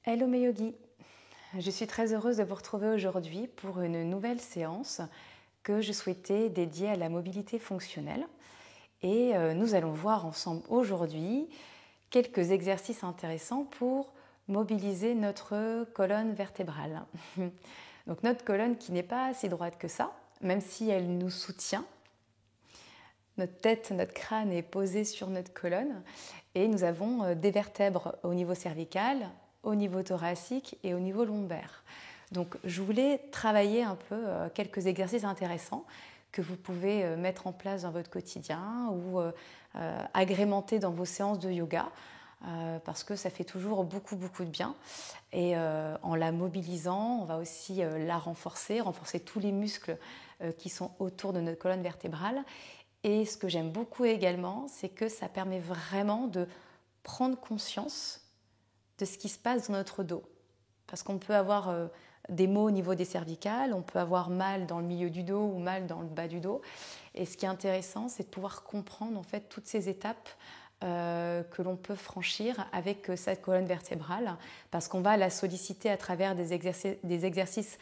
Hello mes yogis, je suis très heureuse de vous retrouver aujourd'hui pour une nouvelle séance que je souhaitais dédiée à la mobilité fonctionnelle. Et nous allons voir ensemble aujourd'hui quelques exercices intéressants pour mobiliser notre colonne vertébrale. Donc notre colonne qui n'est pas si droite que ça, même si elle nous soutient. Notre tête, notre crâne est posé sur notre colonne et nous avons des vertèbres au niveau cervical, au niveau thoracique et au niveau lombaire. Donc je voulais travailler un peu quelques exercices intéressants que vous pouvez mettre en place dans votre quotidien ou agrémenter dans vos séances de yoga parce que ça fait toujours beaucoup de bien et en la mobilisant on va aussi la renforcer tous les muscles qui sont autour de notre colonne vertébrale. Et ce que j'aime beaucoup également, c'est que ça permet vraiment de prendre conscience de ce qui se passe dans notre dos. Parce qu'on peut avoir des maux au niveau des cervicales, on peut avoir mal dans le milieu du dos ou mal dans le bas du dos. Et ce qui est intéressant, c'est de pouvoir comprendre en fait toutes ces étapes que l'on peut franchir avec cette colonne vertébrale, parce qu'on va la solliciter à travers des exercices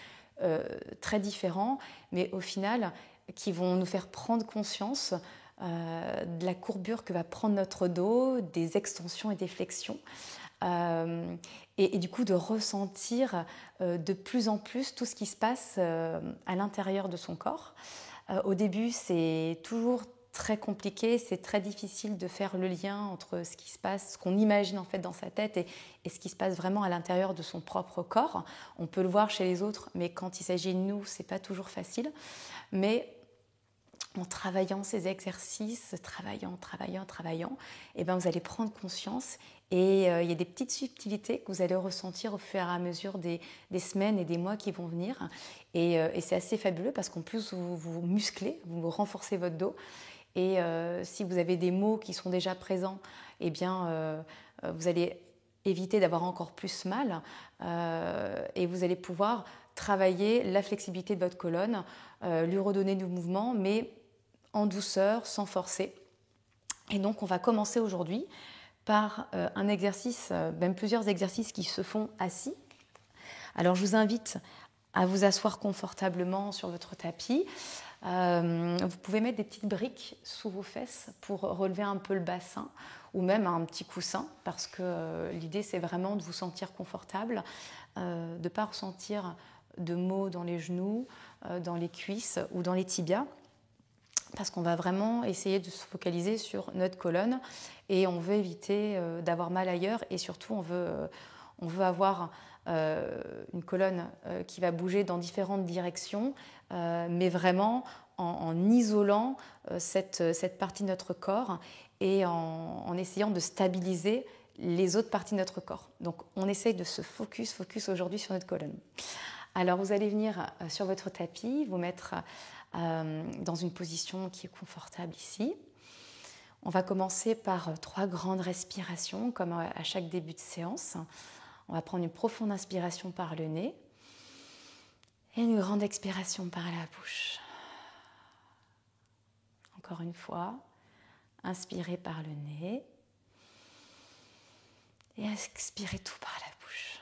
très différents, mais au final qui vont nous faire prendre conscience de la courbure que va prendre notre dos, des extensions et des flexions. Et du coup de ressentir de plus en plus tout ce qui se passe à l'intérieur de son corps. Au début, c'est toujours très compliqué, c'est très difficile de faire le lien entre ce qui se passe, ce qu'on imagine en fait dans sa tête et ce qui se passe vraiment à l'intérieur de son propre corps. On peut le voir chez les autres, mais quand il s'agit de nous, c'est pas toujours facile. Mais en travaillant ces exercices, travaillant, et ben vous allez prendre conscience et il y a des petites subtilités que vous allez ressentir au fur et à mesure des semaines et des mois qui vont venir. Et c'est assez fabuleux parce qu'en plus vous musclez, vous renforcez votre dos. Et si vous avez des maux qui sont déjà présents, eh bien, vous allez éviter d'avoir encore plus mal et vous allez pouvoir travailler la flexibilité de votre colonne, lui redonner du mouvement, mais en douceur, sans forcer. Et donc, on va commencer aujourd'hui par un exercice, même plusieurs exercices qui se font assis. Alors, je vous invite à vous asseoir confortablement sur votre tapis. Vous pouvez mettre des petites briques sous vos fesses pour relever un peu le bassin ou même un petit coussin parce que l'idée c'est vraiment de vous sentir confortable, de ne pas ressentir de maux dans les genoux, dans les cuisses ou dans les tibias parce qu'on va vraiment essayer de se focaliser sur notre colonne et on veut éviter d'avoir mal ailleurs et surtout on veut avoir une colonne qui va bouger dans différentes directions, mais vraiment en isolant cette partie de notre corps et en essayant de stabiliser les autres parties de notre corps. Donc on essaye de se focus aujourd'hui sur notre colonne. Alors vous allez venir sur votre tapis, vous mettre dans une position qui est confortable ici. On va commencer par 3 grandes respirations comme à chaque début de séance. On va prendre une profonde inspiration par le nez et une grande expiration par la bouche. Encore une fois, inspirez par le nez et expirez tout par la bouche.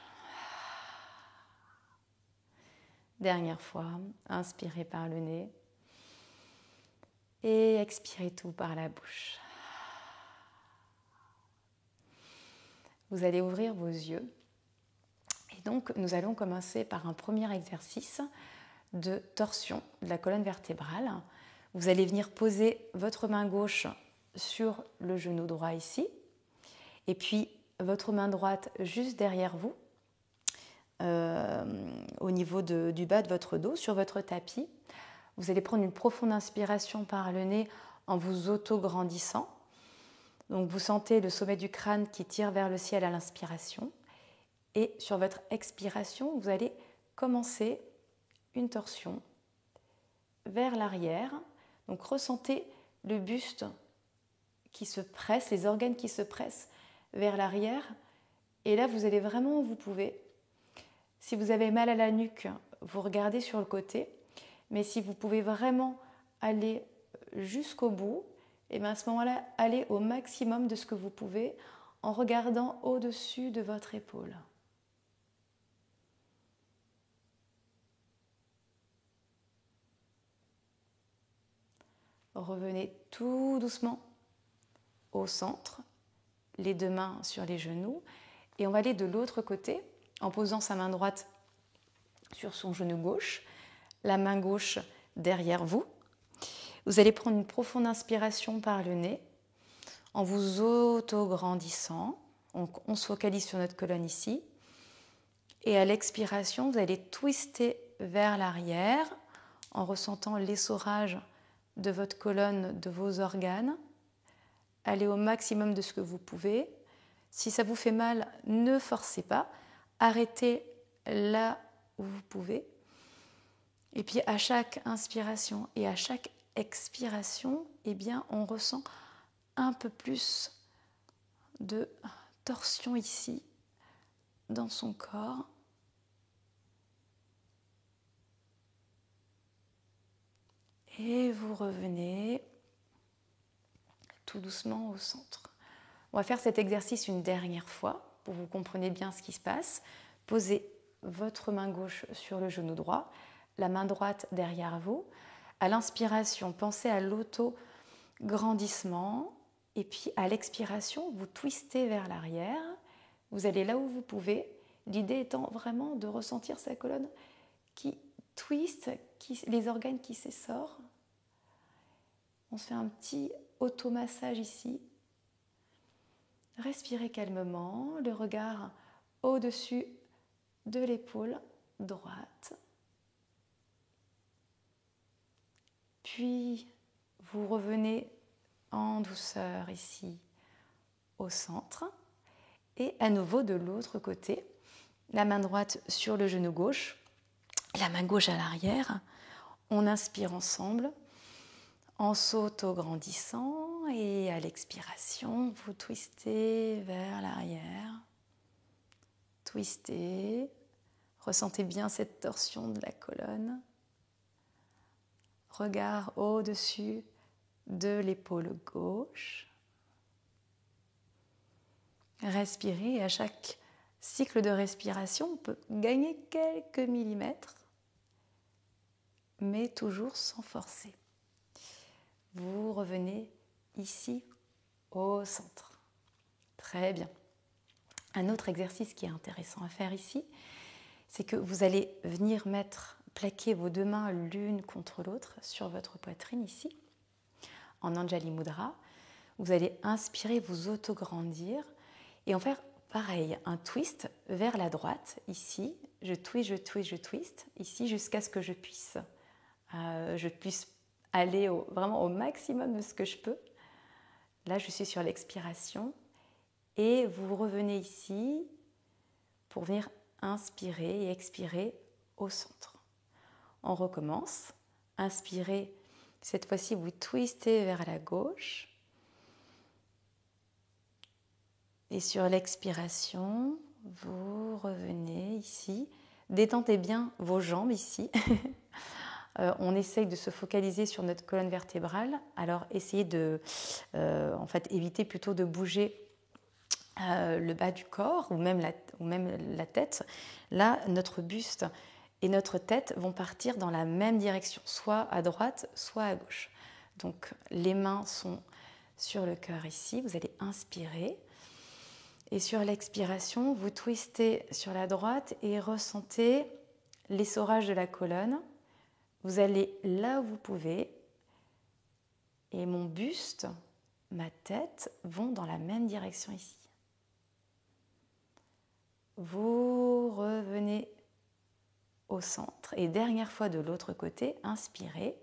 Dernière fois, inspirez par le nez et expirez tout par la bouche. Vous allez ouvrir vos yeux. Et donc, nous allons commencer par un premier exercice de torsion de la colonne vertébrale. Vous allez venir poser votre main gauche sur le genou droit ici, et puis votre main droite juste derrière vous, au niveau du bas de votre dos, sur votre tapis. Vous allez prendre une profonde inspiration par le nez en vous auto-grandissant. Donc vous sentez le sommet du crâne qui tire vers le ciel à l'inspiration. Et sur votre expiration, vous allez commencer une torsion vers l'arrière. Donc ressentez le buste qui se presse, les organes qui se pressent vers l'arrière. Et là, vous allez vraiment où vous pouvez. Si vous avez mal à la nuque, vous regardez sur le côté. Mais si vous pouvez vraiment aller jusqu'au bout, et bien à ce moment-là, allez au maximum de ce que vous pouvez en regardant au-dessus de votre épaule. Revenez tout doucement au centre, les deux mains sur les genoux. Et on va aller de l'autre côté en posant sa main droite sur son genou gauche, la main gauche derrière vous. Vous allez prendre une profonde inspiration par le nez en vous auto-grandissant. On se focalise sur notre colonne ici. Et à l'expiration, vous allez twister vers l'arrière en ressentant l'essorage de votre colonne, de vos organes. Allez au maximum de ce que vous pouvez. Si ça vous fait mal, ne forcez pas. Arrêtez là où vous pouvez. Et puis à chaque inspiration et à chaque expiration, eh bien, on ressent un peu plus de torsion ici dans son corps. Et vous revenez tout doucement au centre. On va faire cet exercice une dernière fois pour que vous compreniez bien ce qui se passe. Posez votre main gauche sur le genou droit, la main droite derrière vous. À l'inspiration, pensez à l'auto-grandissement. Et puis à l'expiration, vous twistez vers l'arrière. Vous allez là où vous pouvez. L'idée étant vraiment de ressentir sa colonne qui twist, les organes qui s'essorent. On se fait un petit automassage ici. Respirez calmement, le regard au-dessus de l'épaule droite. Puis vous revenez en douceur ici au centre. Et à nouveau de l'autre côté, la main droite sur le genou gauche, la main gauche à l'arrière. On inspire ensemble en s'auto-grandissant et à l'expiration, vous twistez vers l'arrière. Twistez. Ressentez bien cette torsion de la colonne. Regard au-dessus de l'épaule gauche. Respirez et à chaque cycle de respiration, on peut gagner quelques millimètres, mais toujours sans forcer. Vous revenez ici au centre. Très bien. Un autre exercice qui est intéressant à faire ici, c'est que vous allez venir plaquer vos deux mains l'une contre l'autre sur votre poitrine ici, en Anjali Mudra. Vous allez inspirer, vous autograndir et en faire pareil, un twist vers la droite ici. Je twist, je twist, je twist ici jusqu'à ce que je puisse aller vraiment au maximum de ce que je peux. Là, je suis sur l'expiration et vous revenez ici pour venir inspirer et expirer au centre. On recommence. Inspirez. Cette fois-ci, vous twistez vers la gauche. Et sur l'expiration, vous revenez ici. Détendez bien vos jambes ici. On essaye de se focaliser sur notre colonne vertébrale. Alors, essayez de éviter plutôt de bouger le bas du corps ou même la tête. Là, notre buste et notre tête vont partir dans la même direction, soit à droite, soit à gauche. Donc, les mains sont sur le cœur ici. Vous allez inspirer. Et sur l'expiration, vous twistez sur la droite et ressentez l'essorage de la colonne. Vous allez là où vous pouvez. Et mon buste, ma tête vont dans la même direction ici. Vous revenez au centre. Et dernière fois de l'autre côté, inspirez.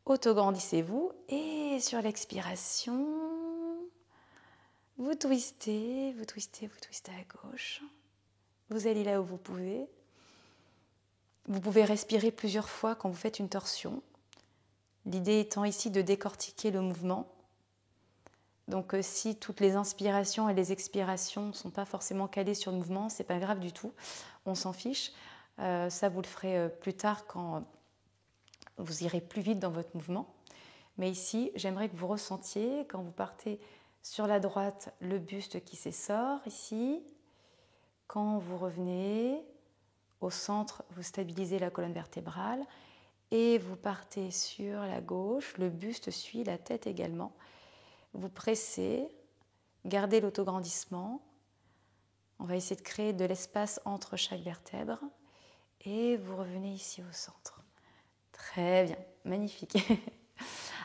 Autograndissez-vous. Et sur l'expiration, vous twistez, vous twistez, vous twistez à gauche. Vous allez là où vous pouvez. Vous pouvez respirer plusieurs fois quand vous faites une torsion. L'idée étant ici de décortiquer le mouvement. Donc si toutes les inspirations et les expirations ne sont pas forcément calées sur le mouvement, ce n'est pas grave du tout, on s'en fiche. Ça, vous le ferez plus tard quand vous irez plus vite dans votre mouvement. Mais ici, j'aimerais que vous ressentiez, quand vous partez sur la droite, le buste qui s'essore ici. Quand vous revenez au centre, vous stabilisez la colonne vertébrale. Et vous partez sur la gauche, le buste suit, la tête également. Vous pressez, gardez l'autograndissement. On va essayer de créer de l'espace entre chaque vertèbre. Et vous revenez ici au centre. Très bien, magnifique.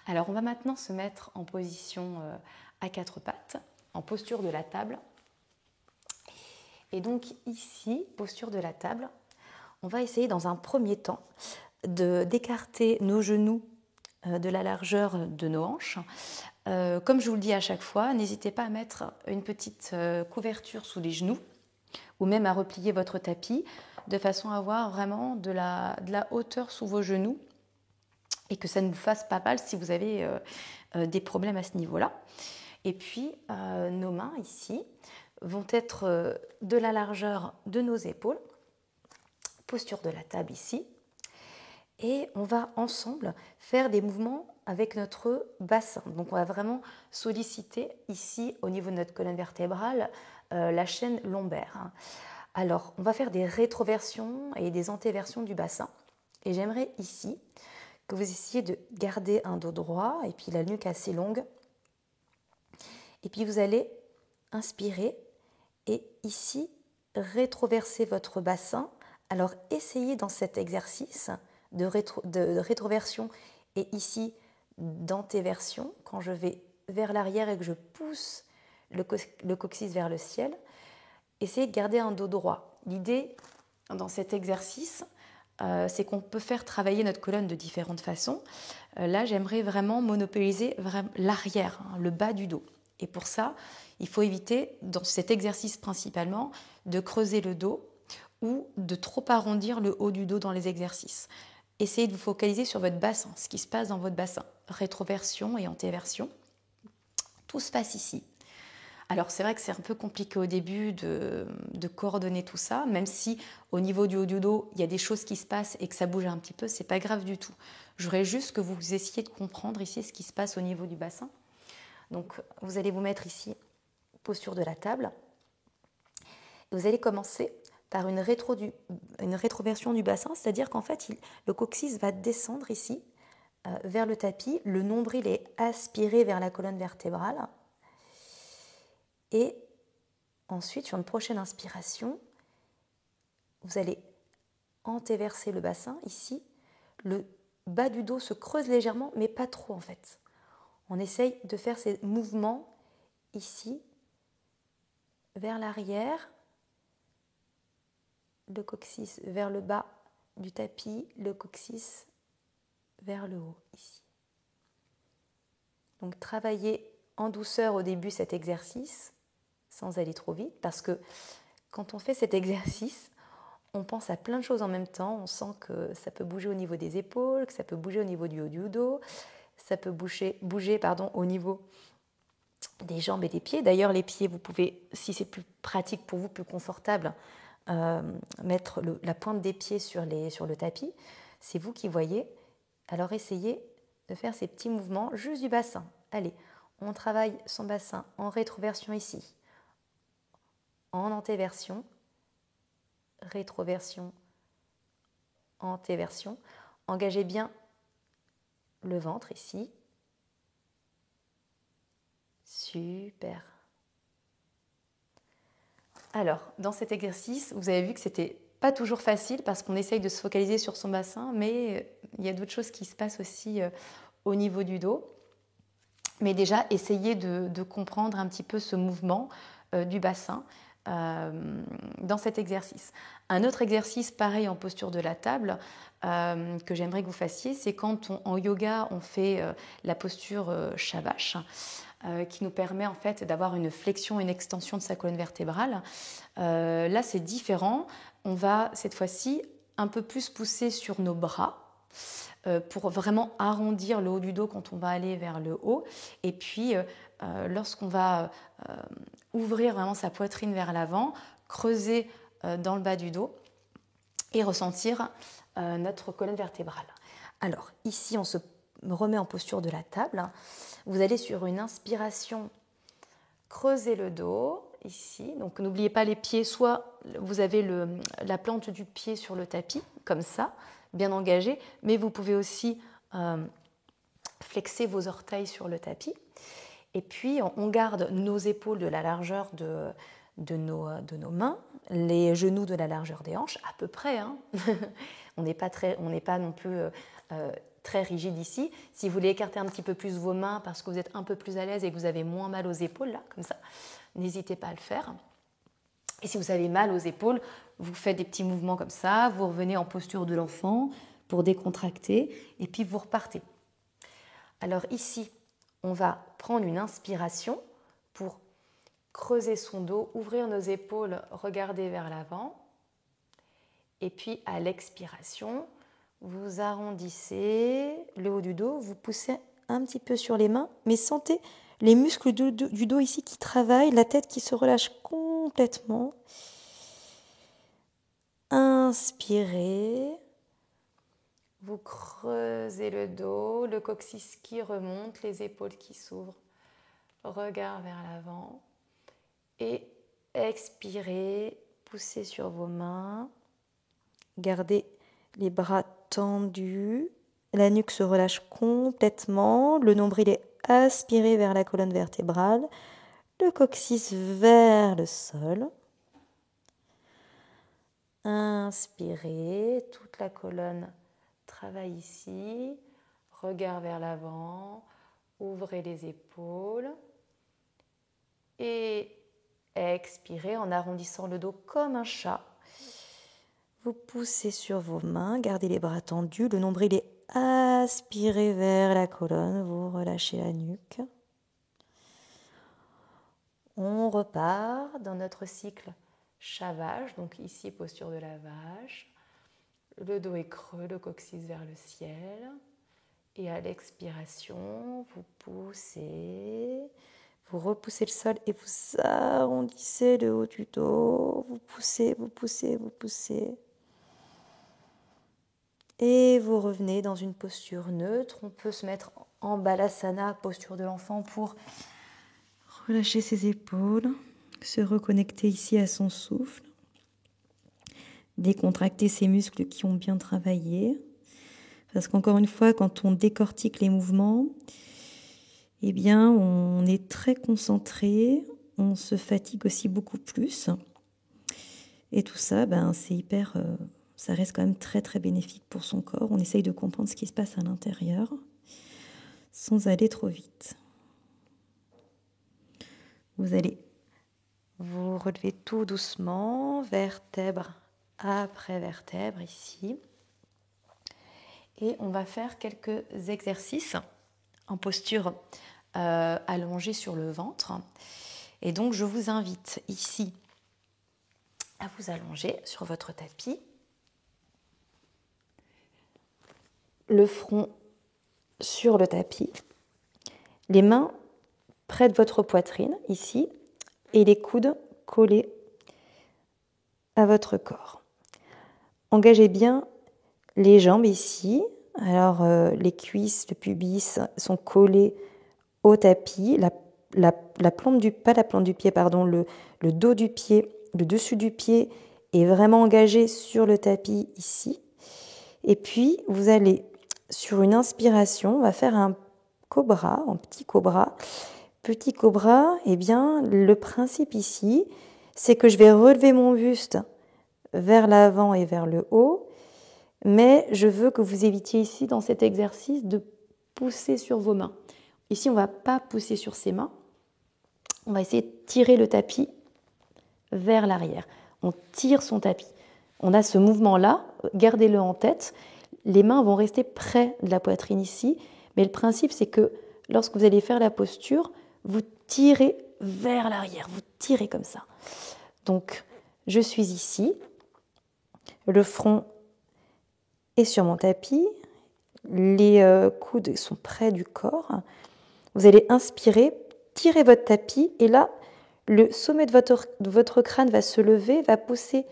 Alors on va maintenant se mettre en position à quatre pattes, en posture de la table. Et donc ici, posture de la table, on va essayer dans un premier temps d'écarter nos genoux de la largeur de nos hanches. Comme je vous le dis à chaque fois, n'hésitez pas à mettre une petite couverture sous les genoux ou même à replier votre tapis de façon à avoir vraiment de la hauteur sous vos genoux et que ça ne vous fasse pas mal si vous avez des problèmes à ce niveau-là. Et puis, nos mains ici vont être de la largeur de nos épaules, posture de la table ici, et on va ensemble faire des mouvements avec notre bassin. Donc on va vraiment solliciter ici au niveau de notre colonne vertébrale la chaîne lombaire. Alors on va faire des rétroversions et des antéversions du bassin. Et j'aimerais ici que vous essayiez de garder un dos droit et puis la nuque assez longue. Et puis vous allez inspirer et ici rétroverser votre bassin. Alors essayez dans cet exercice de rétroversion et ici d'antéversion, quand je vais vers l'arrière et que je pousse le coccyx vers le ciel, essayez de garder un dos droit. L'idée dans cet exercice, c'est qu'on peut faire travailler notre colonne de différentes façons. Là, j'aimerais vraiment monopoliser l'arrière, le bas du dos. Et pour ça, il faut éviter, dans cet exercice principalement, de creuser le dos ou de trop arrondir le haut du dos dans les exercices. Essayez de vous focaliser sur votre bassin, ce qui se passe dans votre bassin. Rétroversion et antéversion. Tout se passe ici. Alors c'est vrai que c'est un peu compliqué au début de coordonner tout ça, même si au niveau du haut du dos, il y a des choses qui se passent et que ça bouge un petit peu, c'est pas grave du tout. Je voudrais juste que vous essayiez de comprendre ici ce qui se passe au niveau du bassin. Donc vous allez vous mettre ici, posture de la table. Vous allez commencer par une rétroversion du bassin, c'est-à-dire qu'en fait, le coccyx va descendre ici vers le tapis, le nombril est aspiré vers la colonne vertébrale. Et ensuite, sur une prochaine inspiration, vous allez antéverser le bassin ici. Le bas du dos se creuse légèrement, mais pas trop en fait. On essaye de faire ces mouvements ici, vers l'arrière, le coccyx vers le bas du tapis, le coccyx vers le haut ici. Donc travaillez en douceur au début cet exercice, sans aller trop vite, parce que quand on fait cet exercice, on pense à plein de choses en même temps. On sent que ça peut bouger au niveau des épaules, que ça peut bouger au niveau du haut du dos, ça peut bouger au niveau des jambes et des pieds. D'ailleurs, les pieds, vous pouvez, si c'est plus pratique pour vous, plus confortable, mettre la pointe des pieds sur le tapis. C'est vous qui voyez. Alors essayez de faire ces petits mouvements juste du bassin. Allez, on travaille son bassin en rétroversion ici, en antéversion, rétroversion, antéversion. Engagez bien le ventre ici. Super. Alors, dans cet exercice, vous avez vu que c'était pas toujours facile parce qu'on essaye de se focaliser sur son bassin, mais il y a d'autres choses qui se passent aussi au niveau du dos. Mais déjà, essayez de comprendre un petit peu ce mouvement du bassin dans cet exercice. Un autre exercice, pareil en posture de la table, que j'aimerais que vous fassiez, c'est quand en yoga, on fait la posture Shavash, qui nous permet en fait d'avoir une flexion et une extension de sa colonne vertébrale. Là, c'est différent. On va cette fois-ci un peu plus pousser sur nos bras pour vraiment arrondir le haut du dos quand on va aller vers le haut. Et puis, lorsqu'on va ouvrir vraiment sa poitrine vers l'avant, creuser dans le bas du dos et ressentir notre colonne vertébrale. Alors, ici, on se remet en posture de la table. Vous allez sur une inspiration creuser le dos, ici. Donc, n'oubliez pas les pieds, soit vous avez la plante du pied sur le tapis, comme ça, bien engagé, mais vous pouvez aussi flexer vos orteils sur le tapis. Et puis, on garde nos épaules de la largeur de nos mains, les genoux de la largeur des hanches, à peu près. Hein. On n'est pas non plus très rigide ici. Si vous voulez écarter un petit peu plus vos mains parce que vous êtes un peu plus à l'aise et que vous avez moins mal aux épaules, là, comme ça, n'hésitez pas à le faire. Et si vous avez mal aux épaules, vous faites des petits mouvements comme ça, vous revenez en posture de l'enfant pour décontracter, et puis vous repartez. Alors ici, on va prendre une inspiration pour creuser son dos, ouvrir nos épaules, regarder vers l'avant. Et puis à l'expiration, vous arrondissez le haut du dos, vous poussez un petit peu sur les mains, mais sentez les muscles du dos ici qui travaillent, la tête qui se relâche complètement. Inspirez, vous creusez le dos, le coccyx qui remonte, les épaules qui s'ouvrent, regard vers l'avant. Et expirez, poussez sur vos mains, gardez les bras tendus, la nuque se relâche complètement, le nombril est aspiré vers la colonne vertébrale, le coccyx vers le sol. Inspirez, toute la colonne travaille ici, regard vers l'avant, ouvrez les épaules et expirez en arrondissant le dos comme un chat. Vous poussez sur vos mains, gardez les bras tendus, le nombril est aspiré vers la colonne, vous relâchez la nuque. On repart dans notre cycle chat-vache, donc ici posture de la vache. Le dos est creux, le coccyx vers le ciel. Et à l'expiration, vous poussez, vous repoussez le sol et vous arrondissez le haut du dos. Vous poussez, vous poussez, vous poussez. Et vous revenez dans une posture neutre. On peut se mettre en balasana, posture de l'enfant, pour relâcher ses épaules, se reconnecter ici à son souffle, décontracter ses muscles qui ont bien travaillé. Parce qu'encore une fois, quand on décortique les mouvements, eh bien, on est très concentré, on se fatigue aussi beaucoup plus. Et tout ça, c'est hyper... ça reste quand même très très bénéfique pour son corps. On essaye de comprendre ce qui se passe à l'intérieur sans aller trop vite. Vous allez vous relever tout doucement, vertèbre après vertèbre ici. Et on va faire quelques exercices en posture allongée sur le ventre. Et donc je vous invite ici à vous allonger sur votre tapis. Le front sur le tapis, les mains près de votre poitrine, ici, et les coudes collés à votre corps. Engagez bien les jambes ici. Alors, les cuisses, le pubis sont collés au tapis. La plante du, pas la plante du pied, pardon, le dos du pied, le dessus du pied est vraiment engagé sur le tapis ici. Et puis, vous allez, sur une inspiration, on va faire un cobra, un petit cobra. Petit cobra, eh bien, le principe ici, c'est que je vais relever mon buste vers l'avant et vers le haut, mais je veux que vous évitiez ici, dans cet exercice, de pousser sur vos mains. Ici, on ne va pas pousser sur ses mains. On va essayer de tirer le tapis vers l'arrière. On tire son tapis. On a ce mouvement-là, gardez-le en tête. Les mains vont rester près de la poitrine ici, mais le principe, c'est que lorsque vous allez faire la posture, vous tirez vers l'arrière, vous tirez comme ça. Donc, je suis ici, le front est sur mon tapis, les coudes sont près du corps. Vous allez inspirer, tirer votre tapis, et là, le sommet de votre crâne va se lever, va pousser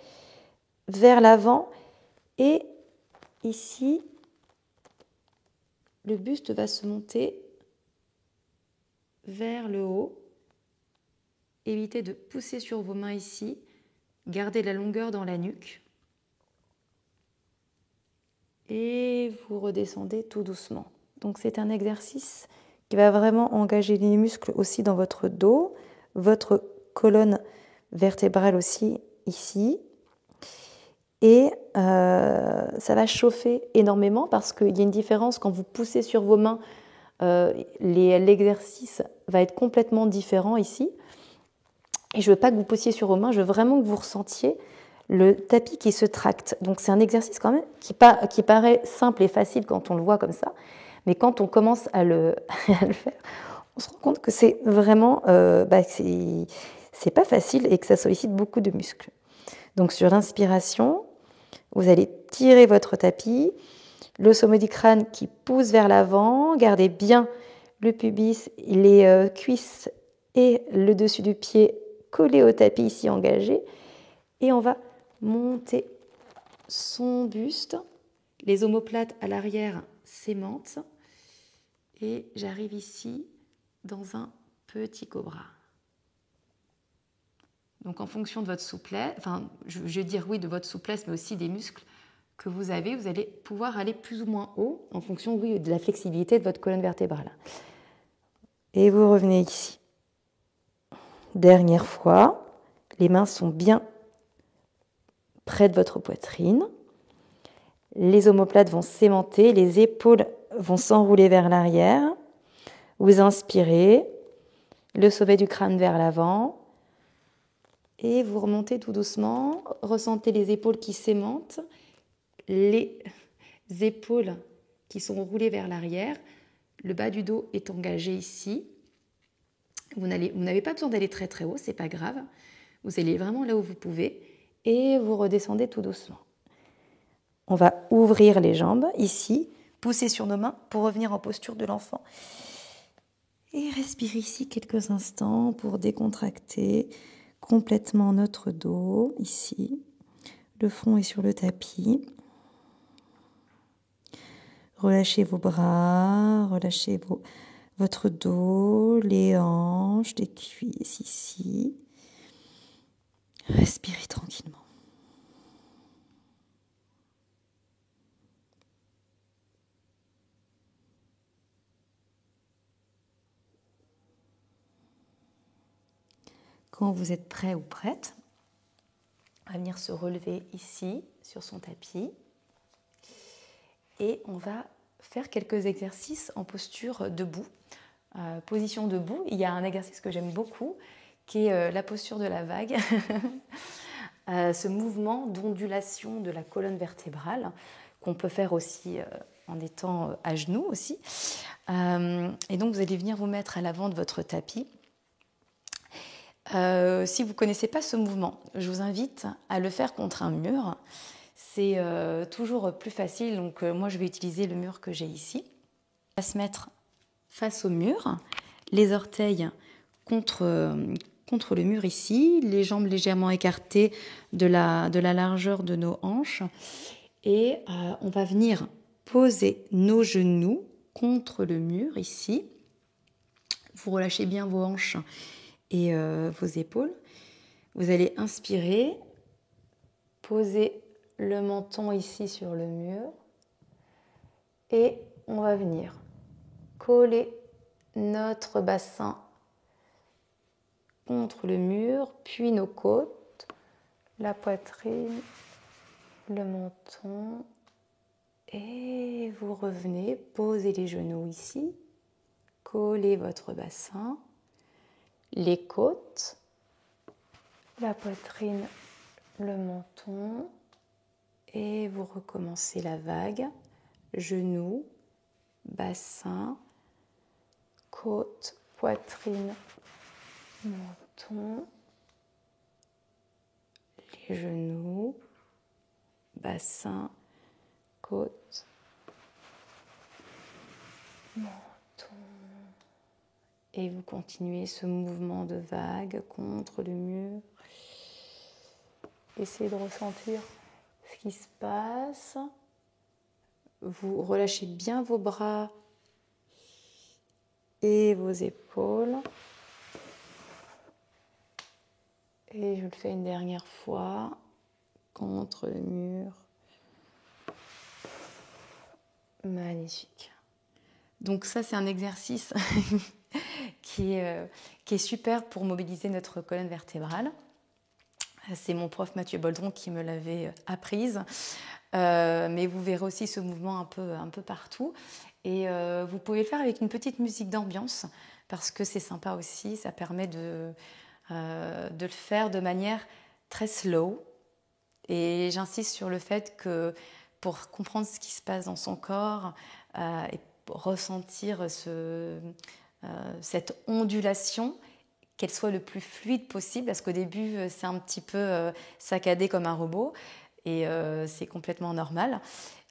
vers l'avant, et ici, le buste va se monter vers le haut. Évitez de pousser sur vos mains ici. Gardez la longueur dans la nuque. et vous redescendez tout doucement. Donc c'est un exercice qui va vraiment engager les muscles aussi dans votre dos, votre colonne vertébrale aussi ici. Et ça va chauffer énormément parce qu'il y a une différence quand vous poussez sur vos mains, l'exercice va être complètement différent ici. Et je ne veux pas que vous poussiez sur vos mains, je veux vraiment que vous ressentiez le tapis qui se tracte. Donc c'est un exercice quand même qui paraît simple et facile quand on le voit comme ça, mais quand on commence à le faire, on se rend compte que c'est vraiment, c'est pas facile et que ça sollicite beaucoup de muscles. Donc sur l'inspiration, vous allez tirer votre tapis, le sommet du crâne qui pousse vers l'avant, gardez bien le pubis, les cuisses et le dessus du pied collés au tapis ici engagé. Et on va monter son buste, les omoplates à l'arrière s'aimantent et j'arrive ici dans un petit cobra. Donc en fonction de votre souplesse, je vais dire oui de votre souplesse, mais aussi des muscles que vous avez, vous allez pouvoir aller plus ou moins haut en fonction de la flexibilité de votre colonne vertébrale. Et vous revenez ici. Dernière fois, les mains sont bien près de votre poitrine. Les omoplates vont s'aimanter, les épaules vont s'enrouler vers l'arrière. Vous inspirez, le sommet du crâne vers l'avant. Et vous remontez tout doucement, ressentez les épaules qui s'aimantent, les épaules qui sont roulées vers l'arrière, le bas du dos est engagé ici. Vous n'avez pas besoin d'aller très très haut, c'est pas grave. Vous allez vraiment là où vous pouvez et vous redescendez tout doucement. On va ouvrir les jambes ici, pousser sur nos mains pour revenir en posture de l'enfant. Et respirer ici quelques instants pour décontracter complètement notre dos, ici. Le front est sur le tapis. Relâchez vos bras, relâchez votre dos, les hanches, les cuisses ici. Respirez tranquillement. Quand vous êtes prêt ou prête, on va venir se relever ici, sur son tapis. Et on va faire quelques exercices en posture debout. Position debout, il y a un exercice que j'aime beaucoup, qui est la posture de la vague. Ce mouvement d'ondulation de la colonne vertébrale, qu'on peut faire aussi en étant à genoux aussi. Et donc vous allez venir vous mettre à l'avant de votre tapis. Si vous ne connaissez pas ce mouvement, je vous invite à le faire contre un mur. C'est toujours plus facile, donc moi je vais utiliser le mur que j'ai ici. On va se mettre face au mur, les orteils contre le mur ici, les jambes légèrement écartées de la largeur de nos hanches. Et on va venir poser nos genoux contre le mur ici. Vous relâchez bien vos hanches et vos épaules. Vous allez inspirer, poser le menton ici sur le mur et on va venir coller notre bassin contre le mur, puis nos côtes, la poitrine, le menton et vous revenez, posez les genoux ici, collez votre bassin, les côtes, la poitrine, le menton et vous recommencez la vague, genoux, bassin, côte, poitrine, menton, les genoux, bassin, côte, menton. Et vous continuez ce mouvement de vague contre le mur. Essayez de ressentir ce qui se passe. Vous relâchez bien vos bras et vos épaules. Et je le fais une dernière fois contre le mur. Magnifique. Donc ça, c'est un exercice qui est super pour mobiliser notre colonne vertébrale. C'est mon prof Mathieu Boldron qui me l'avait apprise. Mais vous verrez aussi ce mouvement un peu partout. Et vous pouvez le faire avec une petite musique d'ambiance parce que c'est sympa aussi. Ça permet de le faire de manière très slow. Et j'insiste sur le fait que pour comprendre ce qui se passe dans son corps et ressentir cette ondulation, qu'elle soit le plus fluide possible, parce qu'au début, c'est un petit peu saccadé comme un robot, et c'est complètement normal.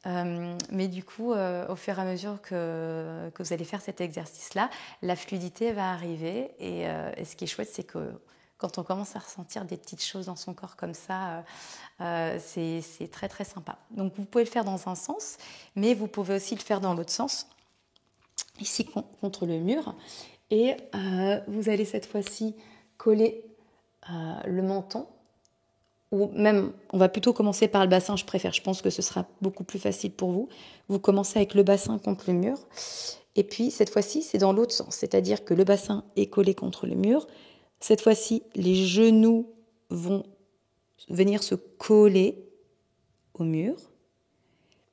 Mais du coup, au fur et à mesure que vous allez faire cet exercice-là, la fluidité va arriver, et ce qui est chouette, c'est que quand on commence à ressentir des petites choses dans son corps comme ça, c'est très très sympa. Donc vous pouvez le faire dans un sens, mais vous pouvez aussi le faire dans l'autre sens, ici contre le mur. Et vous allez cette fois-ci coller le menton, ou même, on va plutôt commencer par le bassin, je préfère, je pense que ce sera beaucoup plus facile pour vous. Vous commencez avec le bassin contre le mur, et puis cette fois-ci, c'est dans l'autre sens, c'est-à-dire que le bassin est collé contre le mur. Cette fois-ci, les genoux vont venir se coller au mur,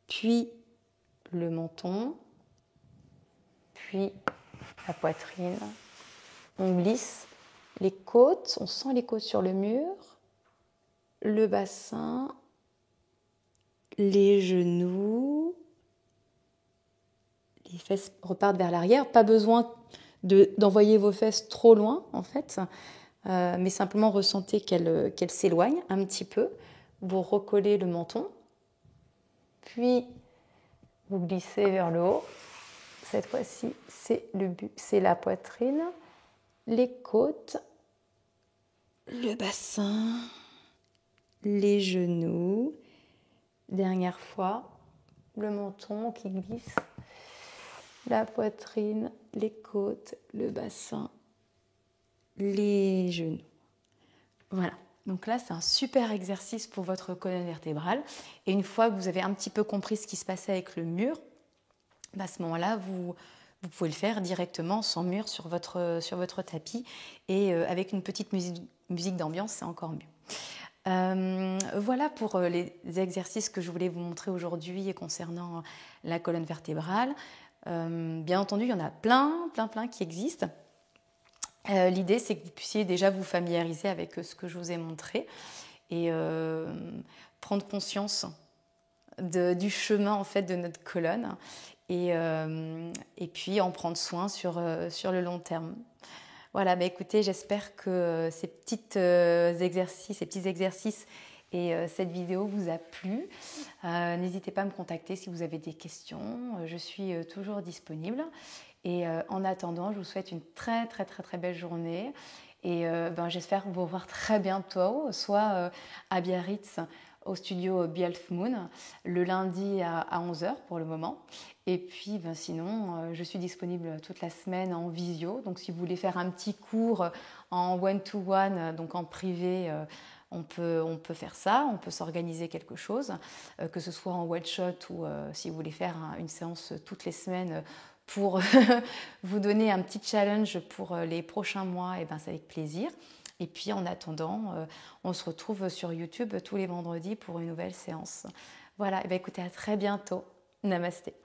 puis le menton, puis la poitrine. On glisse les côtes, on sent les côtes sur le mur, le bassin, les genoux, les fesses repartent vers l'arrière. Pas besoin d'envoyer vos fesses trop loin en fait, mais simplement ressentez qu'elles s'éloignent un petit peu. Vous recollez le menton, puis vous glissez vers le haut. Cette fois-ci, c'est la poitrine, les côtes, le bassin, les genoux. Dernière fois, le menton qui glisse, la poitrine, les côtes, le bassin, les genoux. Voilà. Donc là, c'est un super exercice pour votre colonne vertébrale. Et une fois que vous avez un petit peu compris ce qui se passait avec le mur, à ce moment-là, vous pouvez le faire directement sans mur sur votre tapis. Et avec une petite musique d'ambiance, c'est encore mieux. Voilà pour les exercices que je voulais vous montrer aujourd'hui concernant la colonne vertébrale. Bien entendu, il y en a plein qui existent. L'idée, c'est que vous puissiez déjà vous familiariser avec ce que je vous ai montré et prendre conscience du chemin en fait de notre colonne et puis en prendre soin sur le long terme. Voilà, écoutez, j'espère que ces petits exercices et cette vidéo vous a plu. N'hésitez pas à me contacter si vous avez des questions. Je suis toujours disponible. Et en attendant, je vous souhaite une très très très très belle journée. Et j'espère vous revoir très bientôt, soit à Biarritz, au studio Behalf Moon, le lundi à 11h pour le moment. Et puis sinon, je suis disponible toute la semaine en visio. Donc si vous voulez faire un petit cours en one-to-one, donc en privé, on peut faire ça, on peut s'organiser quelque chose, que ce soit en one-shot ou si vous voulez faire une séance toutes les semaines pour vous donner un petit challenge pour les prochains mois, et c'est avec plaisir. Et puis en attendant, on se retrouve sur YouTube tous les vendredis pour une nouvelle séance. Voilà, écoutez, à très bientôt. Namasté.